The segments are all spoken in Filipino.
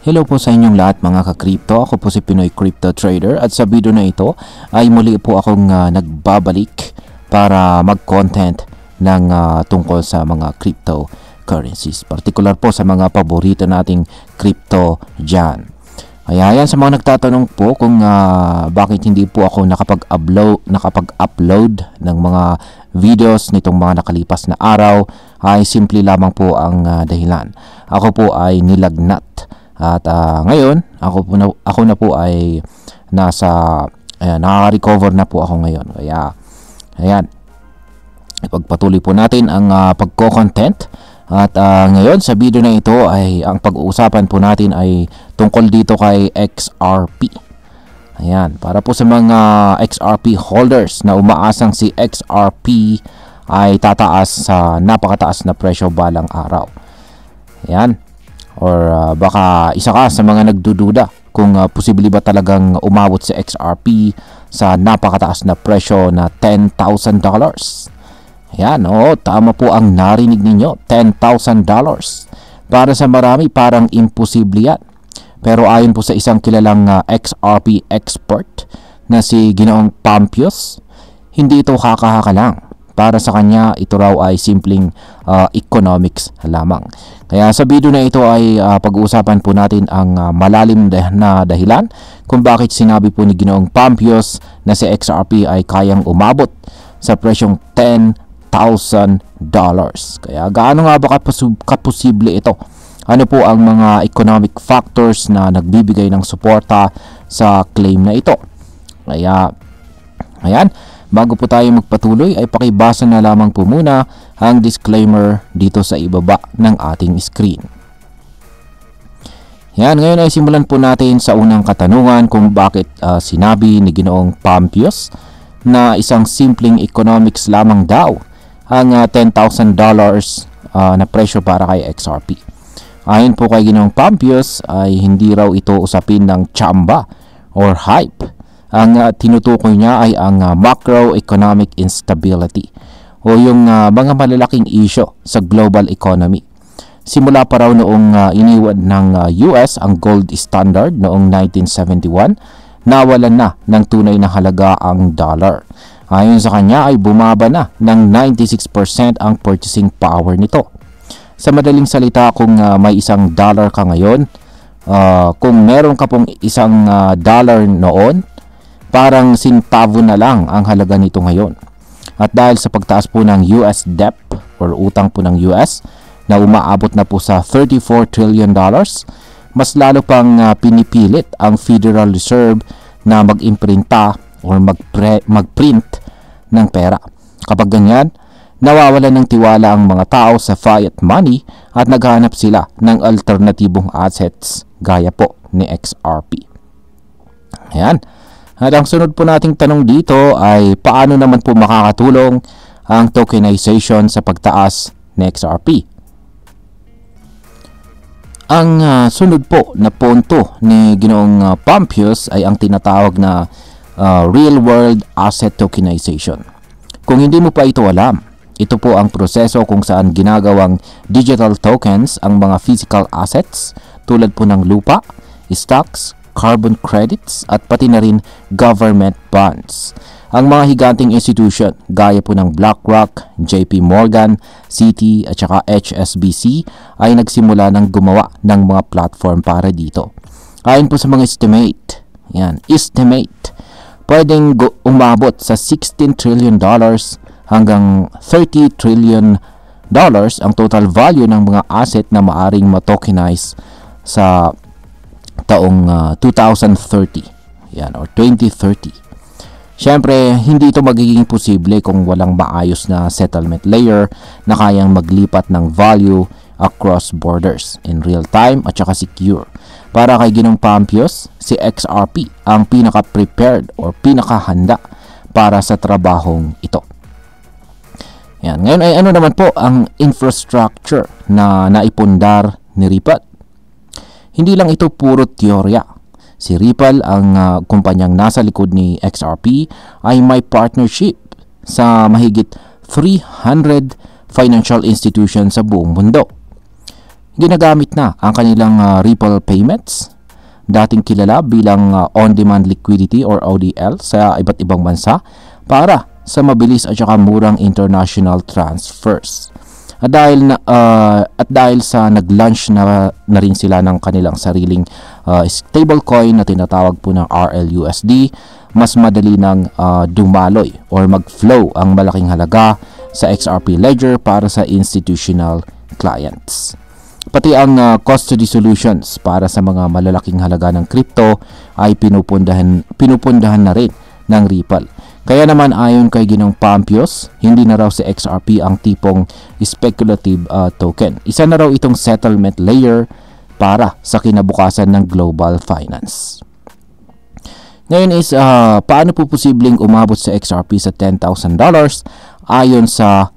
Hello po sa inyong lahat mga ka-crypto. Ako po si Pinoy Crypto Trader at sa video na ito ay muli po akong nagbabalik para mag-content ng tungkol sa mga cryptocurrencies. Particular po sa mga paborito nating crypto dyan. Kaya yan, sa mga nagtatanong po kung bakit hindi po ako nakapag-upload ng mga videos nitong mga nakalipas na araw, ay simple lamang po ang dahilan. Ako po ay nilagnat. At ngayon, ako na po ay nakaka-recover na po ako ngayon. Kaya, ayan, ipagpatuloy po natin ang pagko-content. At ngayon, sa video na ito ay ang pag-uusapan po natin ay tungkol dito kay XRP. Ayan, para po sa mga XRP holders na umaasang si XRP ay tataas sa napakataas na presyo balang araw. Ayan. Or baka isa ka sa mga nagdududa kung posible ba talagang umabot si XRP sa napakataas na presyo na $10,000. Ayan, tama po ang narinig ninyo, $10,000. Para sa marami parang imposible yan. Pero ayon po sa isang kilalang XRP expert na si Ginoong Pampios, hindi ito haka-haka lang. Para sa kanya, ito raw ay simpleng economics lamang. Kaya sa video na ito ay pag-uusapan po natin ang malalim na dahilan kung bakit sinabi po ni Ginoong Pampios na si XRP ay kayang umabot sa presyong $10,000. Kaya gaano nga ba kaposible ito? Ano po ang mga economic factors na nagbibigay ng suporta sa claim na ito? Kaya, ayan. Bago po tayo magpatuloy ay pakibasa na lamang po muna ang disclaimer dito sa ibaba ng ating screen. Yan, ngayon ay simulan po natin sa unang katanungan kung bakit sinabi ni Ginoong Pampios na isang simpleng economics lamang daw ang $10,000 na presyo para kay XRP. Ayon po kay Ginoong Pampios ay hindi raw ito usapin ng tsamba or hype. Ang tinutukoy niya ay ang macroeconomic instability o yung mga malalaking isyo sa global economy. Simula pa raw noong iniwan ng US ang gold standard noong 1971, nawalan na ng tunay na halaga ang dollar. Ayon sa kanya ay bumaba na ng 96% ang purchasing power nito. Sa madaling salita, kung may $1 ka ngayon, kung meron ka pong $1 noon, parang sintavo na lang ang halaga nito ngayon. At dahil sa pagtaas po ng US debt or utang po ng US na umaabot na po sa $34 trillion, mas lalo pang pinipilit ang Federal Reserve na mag-imprinta or mag-print ng pera. Kapag ganyan, nawawalan ng tiwala ang mga tao sa fiat money at naghahanap sila ng alternatibong assets gaya po ni XRP. Ayan. At ang sunod po nating tanong dito ay paano naman po makakatulong ang tokenization sa pagtaas ng XRP? Ang sunod po na punto ni Ginoong Pampios ay ang tinatawag na real world asset tokenization. Kung hindi mo pa ito alam, ito po ang proseso kung saan ginagawang digital tokens ang mga physical assets tulad po ng lupa, stocks, carbon credits at pati na rin government bonds. Ang mga higanting institution gaya po ng BlackRock, JP Morgan, Citi at saka HSBC ay nagsimula ng gumawa ng mga platform para dito. Ayon po sa mga estimate, pwedeng umabot sa $16 trillion hanggang $30 trillion ang total value ng mga asset na maaring matokenize sa taong 2030 yan or 2030. Siyempre, hindi ito magiging posible kung walang maayos na settlement layer na kayang maglipat ng value across borders in real time at saka secure. Para kay Ginoong Pampios, si XRP ang pinaka-prepared or pinakahanda para sa trabahong ito. Yan. Ngayon ay ano naman po ang infrastructure na naipundar ni Ripple? Hindi lang ito puro teorya. Si Ripple, ang kumpanyang nasa likod ni XRP, ay may partnership sa mahigit 300 financial institutions sa buong mundo. Ginagamit na ang kanilang Ripple payments, dating kilala bilang on-demand liquidity or ODL sa iba't ibang bansa para sa mabilis at saka murang international transfers. At dahil sa nag-launch na rin sila ng kanilang sariling stablecoin na tinatawag po ng RLUSD, mas madali nang dumaloy or mag-flow ang malaking halaga sa XRP Ledger para sa institutional clients. Pati ang custody solutions para sa mga malalaking halaga ng crypto ay pinupundahan na rin ng Ripple. Kaya naman ayon kay Ginong Pampios, hindi na raw si XRP ang tipong speculative token. Isa na raw itong settlement layer para sa kinabukasan ng global finance. Ngayon is, paano po posibleng umabot sa XRP sa $10,000 ayon sa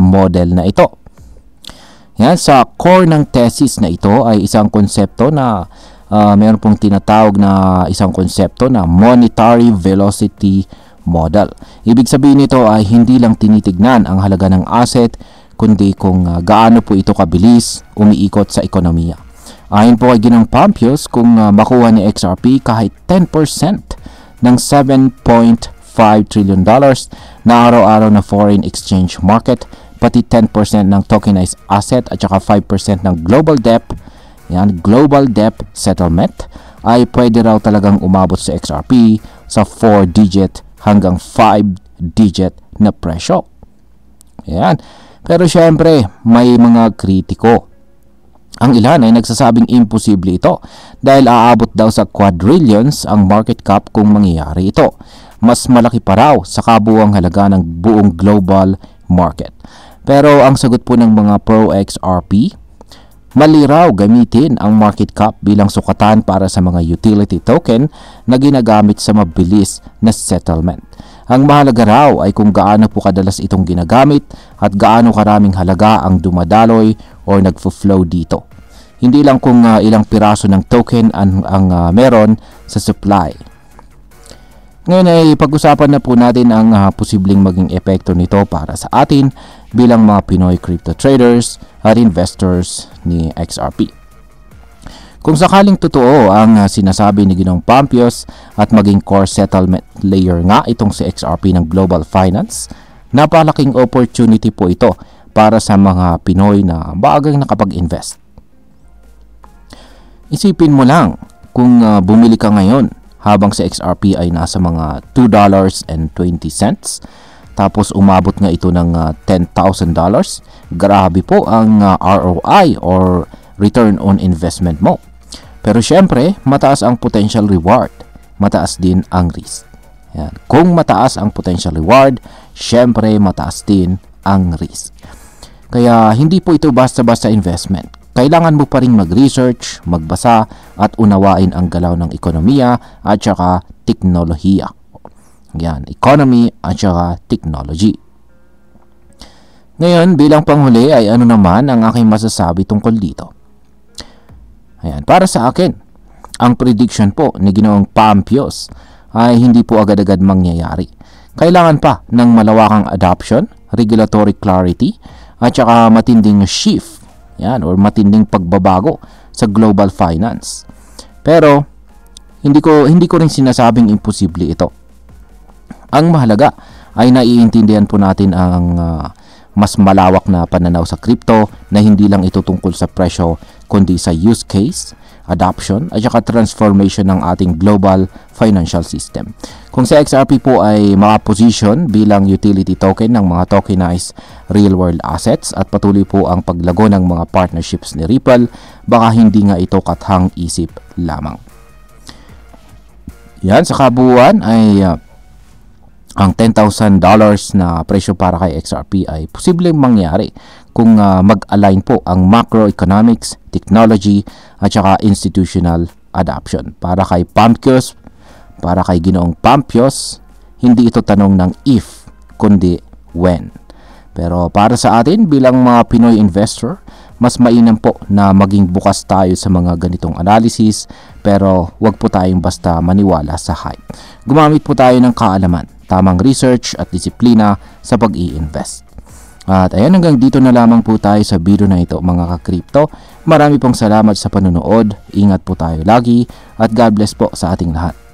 model na ito? Yan, sa core ng thesis na ito ay isang konsepto na mayroon pong tinatawag na isang konsepto na monetary velocity model. Ibig sabihin nito ay hindi lang tinitignan ang halaga ng asset, kundi kung gaano po ito kabilis umiikot sa ekonomiya. Ayon po kay Ginong Pampios, kung makuha ni XRP kahit 10% ng $7.5 trillion na araw-araw na foreign exchange market, pati 10% ng tokenized asset at saka 5% ng global debt, yan, global debt settlement, ay pwede raw talagang umabot sa XRP sa 4-digit hanggang 5-digit na presyo. Yan. Pero syempre, may mga kritiko. Ang ilan ay nagsasabing imposible ito dahil aabot daw sa quadrillions ang market cap kung mangyayari ito. Mas malaki pa raw sa kabuuang halaga ng buong global market. Pero ang sagot po ng mga pro-XRP, mali raw gamitin ang market cap bilang sukatan para sa mga utility token na ginagamit sa mabilis na settlement. Ang mahalaga raw ay kung gaano po kadalas itong ginagamit at gaano karaming halaga ang dumadaloy o nagfo-flow dito. Hindi lang kung ilang piraso ng token ang meron sa supply. Ngayon ay pag-usapan na po natin ang posibleng maging epekto nito para sa atin bilang mga Pinoy crypto traders at investors ni XRP. Kung sakaling totoo ang sinasabi ni Ginong Pampios at maging core settlement layer nga itong si XRP ng global finance, napalaking opportunity po ito para sa mga Pinoy na bagang nakapag-invest. Isipin mo lang kung bumili ka ngayon habang sa XRP ay nasa mga $2.20, tapos umabot nga ito ng $10,000, grabe po ang ROI or return on investment mo. Pero syempre, mataas ang potential reward, mataas din ang risk. Yan. Kung mataas ang potential reward, syempre mataas din ang risk. Kaya hindi po ito basta-basta investment. Kailangan mo pa rin mag-research, magbasa at unawain ang galaw ng ekonomiya at saka teknolohiya. Yan, economy at saka technology. Ngayon, bilang panghuli ay ano naman ang aking masasabi tungkol dito. Ayan, para sa akin, ang prediction po ni Ginoong Pampios ay hindi po agad-agad mangyayari. Kailangan pa ng malawakang adoption, regulatory clarity at saka matinding shift. Yan, or matinding pagbabago sa global finance. Pero hindi ko rin sinasabing imposible ito. Ang mahalaga ay naiintindihan po natin ang mas malawak na pananaw sa crypto na hindi lang ito tungkol sa presyo kundi sa use case, adoption at saka transformation ng ating global financial system. Kung sa XRP po ay makaposition bilang utility token ng mga tokenized real-world assets at patuloy po ang paglago ng mga partnerships ni Ripple, baka hindi nga ito kathang isip lamang. Yan, sa kabuuan ay ang $10,000 na presyo para kay XRP ay posibleng mangyari kung mag-align po ang macroeconomics, technology at saka institutional adoption. Para kay Pampios, para kay Ginoong Pampios, hindi ito tanong ng if, kundi when. Pero para sa atin bilang mga Pinoy investor, mas mainam po na maging bukas tayo sa mga ganitong analysis, pero wag po tayong basta maniwala sa hype. Gumamit po tayo ng kaalaman, tamang research at disiplina sa pag-i-invest. At ayan, hanggang dito na lamang po tayo sa video na ito mga ka-crypto. Marami pong salamat sa panunood, ingat po tayo lagi at God bless po sa ating lahat.